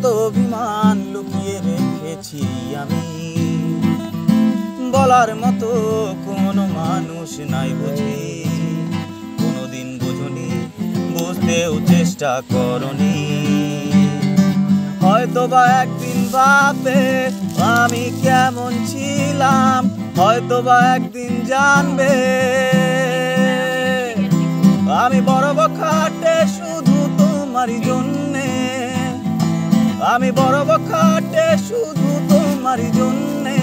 কত অভিমান লুকিয়ে রেখেছি আমি, বলার মতো কোনো মানুষ নাই বুঝি। কোনোদিন বোঝনি, বুঝতেও চেষ্টা করনি, হয়তোবা একদিন ভাববে আমি কেমন ছিলাম, হয়তোবা একদিন জানবে আমি বড় বখাটে শুধু তোমারই জন্যে, আমি বড় বখাটে শুধু তোমারই জন্যে।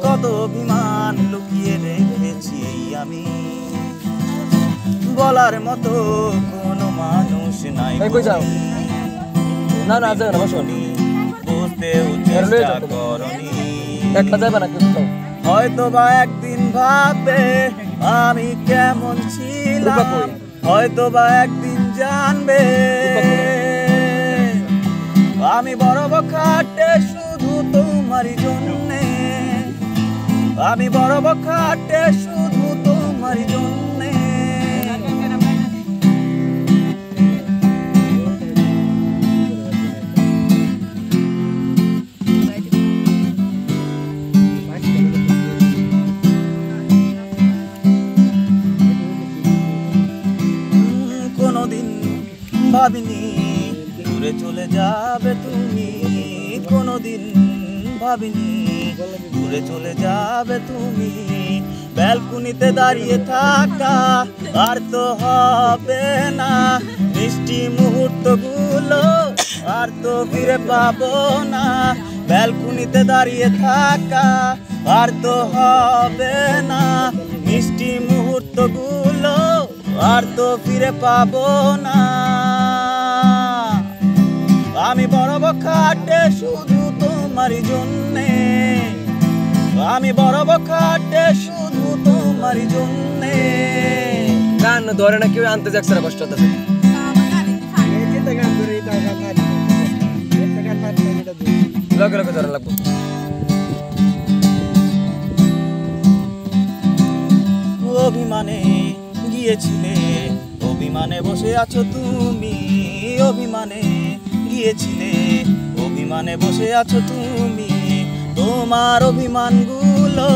কত অভিমান লুকিয়ে রেখেছি আমি, বলার মতো কোনো মানুষ নাই না না যাবে না বসনি, বুঝতেও চেষ্টা করনি। একটা যাবে না কিন্তু হয়তোবা একদিন ভাববে আমি কেমন ছিলাম, হয়তোবা একদিন জানবে আমি বড় বখাটে শুধু তোমারই জন্যে, আমি বড় বখাটে শুধু তোমারই জন্যে। কোনোদিন ভাবিনি দূরে চলে যাবে তুমি, কোনোদিন ভাবিনি দূরে চলে যাবে তুমি। ব্যালকনিতে দাঁড়িয়ে থাকা আর তো হবে না, মিষ্টি মুহূর্তগুলো আর তো ফিরে পাবো না। ব্যালকনিতে দাঁড়িয়ে থাকা আর তো হবে না, মিষ্টি মুহূর্তগুলো আর তো ফিরে পাবো না। আমি বড় বখাটে শুধু তোমারই জন্যে, আমি বড় বখাটে শুধু তোমারই জন্যে। গান ধরে না কেউ আনতে যাচ্ছে না, কষ্ট হতেছে। লগে লগে ধরা লাগবো। অভিমানে গিয়েছিলে, অভিমানে বসে আছো তুমি, অভিমানে গিয়েছিলে, অভিমানে বসে আছো তুমি। তোমার অভিমানগুলো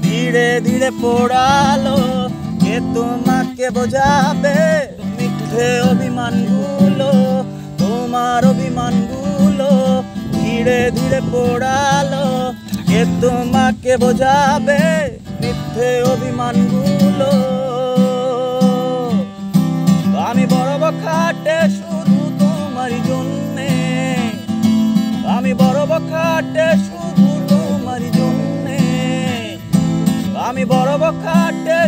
ধীরে ধীরে পোড়ালো, কে তোমাকে বোঝাবে মিথ্যে অভিমানগুলো। তোমার অভিমানগুলো ধীরে ধীরে পোড়ালো, কে তোমাকে বোঝাবে মিথ্যে অভিমানগুলো। আমি বড় বখাটে শুধু তোমারই জন্যে, আমি বড় বখাটে শুধু তোমারই জন্যে, আমি বড় বখাটে।